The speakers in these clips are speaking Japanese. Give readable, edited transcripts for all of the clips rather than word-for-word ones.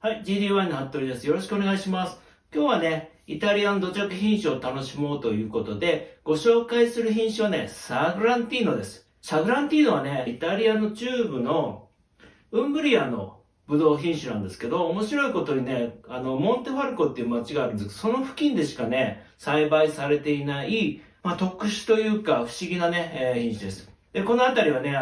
はい、GD1 の服部です。よろしくお願いします。今日はね、イタリアの土着品種を楽しもうということで、ご紹介する品種はね、サグランティーノです。サグランティーノはね、イタリアの中部のウンブリアのブドウ品種なんですけど、面白いことにね、モンテファルコっていう町があるんですけど、その付近でしかね、栽培されていない、特殊というか不思議なね、品種です。で、この辺りはね、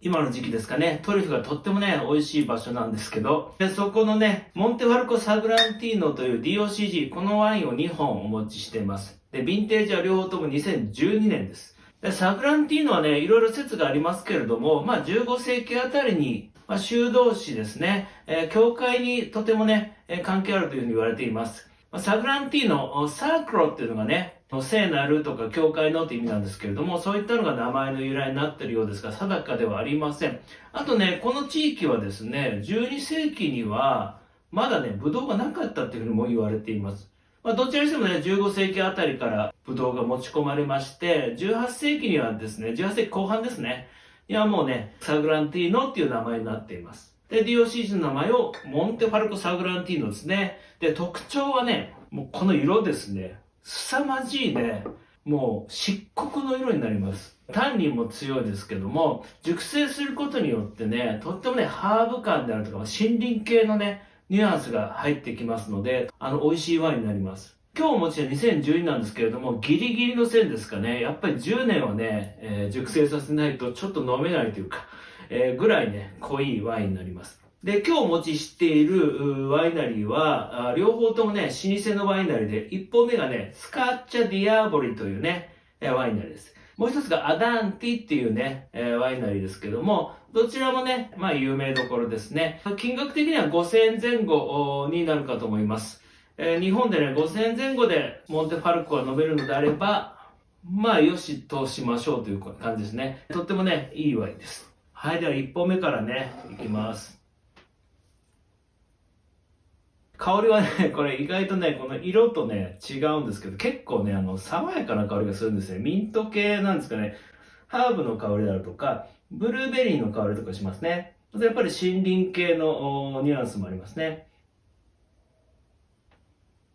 今の時期ですかね、トリュフがとってもね、美味しい場所なんですけど、で、そこのね、モンテファルコサグランティーノという DOCG、このワインを2本お持ちしています。で、ヴィンテージは両方とも2012年です。で、サグランティーノはね、いろいろ説がありますけれども、15世紀あたりに、修道士ですね、教会にとてもね、関係あるというふうに言われています。サグランティーノ、サークロっていうのがね、聖なるとか教会のって意味なんですけれども、そういったのが名前の由来になっているようですが、定かではありません。あとね、この地域はですね、12世紀には、まだね、ブドウがなかったっていうふうにも言われています。どちらにしてもね、15世紀あたりからブドウが持ち込まれまして、18世紀にはですね、18世紀後半ですね、いやもうね、サグランティーノっていう名前になっています。で、DOCG の名前をモンテファルコサグランティーノですね。で、特徴はね、もうこの色ですね。凄まじいね、もう漆黒の色になります。タンニンも強いですけども、熟成することによってね、とってもね、ハーブ感であるとか、森林系のね、ニュアンスが入ってきますので、美味しいワインになります。今日お持ちは2012なんですけれども、ギリギリの線ですかね。やっぱり10年はね、熟成させないとちょっと飲めないというか、ぐらいね、濃いワインになります。で、今日お持ちしているワイナリーは、両方ともね、老舗のワイナリーで、一本目がね、スカッチャ・ディアーボリというね、ワイナリーです。もう一つがアダンティっていうね、ワイナリーですけども、どちらもね、有名どころですね。金額的には5000円前後になるかと思います。日本でね、5000円前後でモンテファルコが飲めるのであれば、よしとしましょうという感じですね。とってもね、いいワインです。はい、では1本目からね、いきます。香りはね、これ意外とね、この色とね、違うんですけど、結構ね、爽やかな香りがするんですね。ミント系なんですかね。ハーブの香りであるとか、ブルーベリーの香りとかしますね。やっぱり森林系のニュアンスもありますね。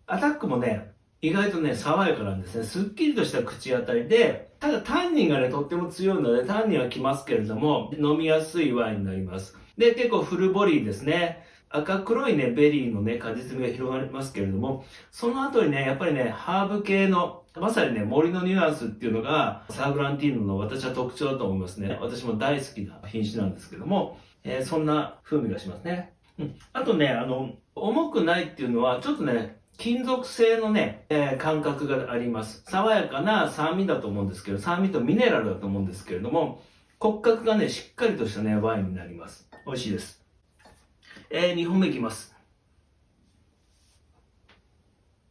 アタックもね、意外とね、爽やかなんですね。すっきりとした口当たりで、ただタンニンがね、とっても強いので、タンニンはきますけれども、飲みやすいワインになります。で、結構フルボディですね。赤黒いね、ベリーのね、果実味が広がりますけれども、その後にね、やっぱりね、ハーブ系の、まさにね、森のニュアンスっていうのが、サグランティーノの私は特徴だと思いますね。私も大好きな品種なんですけども、そんな風味がしますね。あとね、重くないっていうのは、ちょっとね、金属製のね、感覚があります。爽やかな酸味だと思うんですけど、酸味とミネラルだと思うんですけれども、骨格がね、しっかりとしたね、ワインになります。美味しいです。2本目いきます。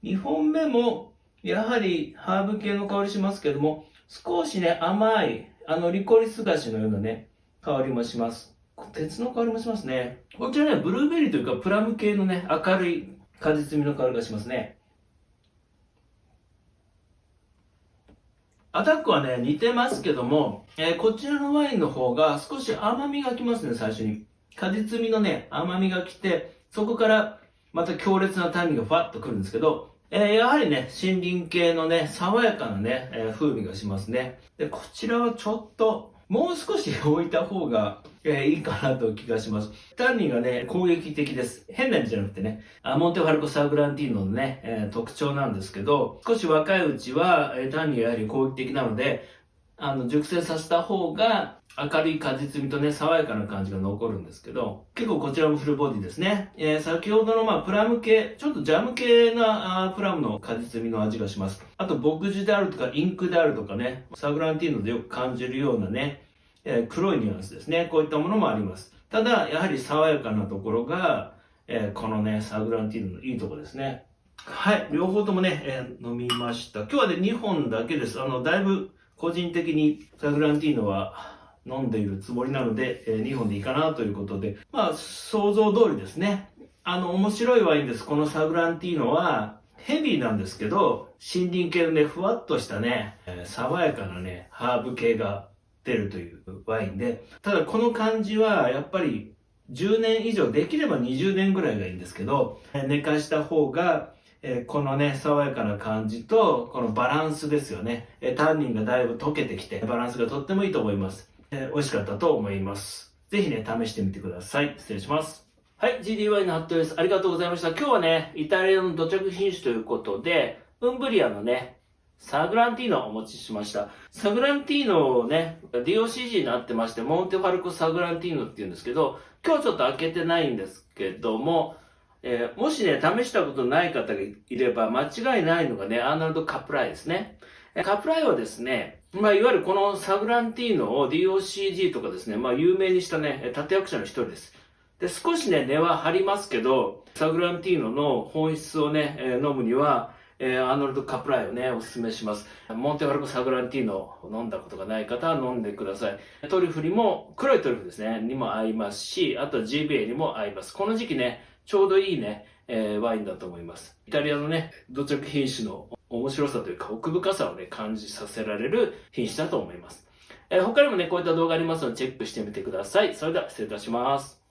2本目も、やはりハーブ系の香りしますけども、少しね、甘い、リコリス菓子のようなね、香りもします。鉄の香りもしますね。こちらね、ブルーベリーというか、プラム系のね、明るい果実味の香りがしますね。アタックはね、似てますけども、こちらのワインの方が少し甘みがきますね、最初に。果実味のね、甘みがきて、そこからまた強烈なタンニンがファッとくるんですけど、やはりね、森林系のね、爽やかなね、風味がしますね。で、こちらはちょっと、もう少し置いた方が、いいかなと気がします。タンニンがね、攻撃的です。変な意味じゃなくてね、モンテファルコ・サグランティーノのね、特徴なんですけど、少し若いうちは、タンニンがやはり攻撃的なので、熟成させた方が明るい果実味とね、爽やかな感じが残るんですけど、結構こちらもフルボディですね。先ほどのプラム系、ちょっとジャム系なプラムの果実味の味がします。あと、牧樹であるとか、インクであるとかね、サグランティーノでよく感じるようなね、黒いニュアンスですね。こういったものもあります。ただ、やはり爽やかなところが、このね、サグランティーノのいいところですね。はい、両方ともね、飲みました。今日はね、2本だけです。だいぶ個人的にサグランティーノは飲んでいるつもりなので、2本でいいかなということで、想像通りですね。面白いワインです。このサグランティーノは、ヘビーなんですけど、森林系のね、ふわっとしたね、爽やかなね、ハーブ系が出るというワインで、ただこの感じは、やっぱり、10年以上、できれば20年ぐらいがいいんですけど、寝かした方が、このね、爽やかな感じと、このバランスですよね。タンニンがだいぶ溶けてきて、バランスがとってもいいと思います。美味しかったと思います。ぜひね、試してみてください。失礼します。はい、GDY の服部です。ありがとうございました。今日はね、イタリアの土着品種ということで、ウンブリアのね、サグランティーノをお持ちしました。サグランティーノをね、DOCG になってまして、モンテファルコサグランティーノって言うんですけど、今日ちょっと開けてないんですけども、もしね、試したことない方がいれば、間違いないのがね、アーノルド・カプライですね。カプライはですね、いわゆるこのサグランティーノを DOCG とかですね、有名にしたね、立役者の一人です。で、少しね、値は張りますけど、サグランティーノの本質をね、飲むには、アーノルド・カプライをね、お勧めします。モンテファルコ・サグランティーノを飲んだことがない方は飲んでください。トリュフにも、黒いトリュフですね、にも合いますし、あとは GBA にも合います。この時期ね、ちょうどいいね、ワインだと思います。イタリアのね、土着品種の面白さというか奥深さをね、感じさせられる品種だと思います。他にもね、こういった動画ありますのでチェックしてみてください。それでは失礼いたします。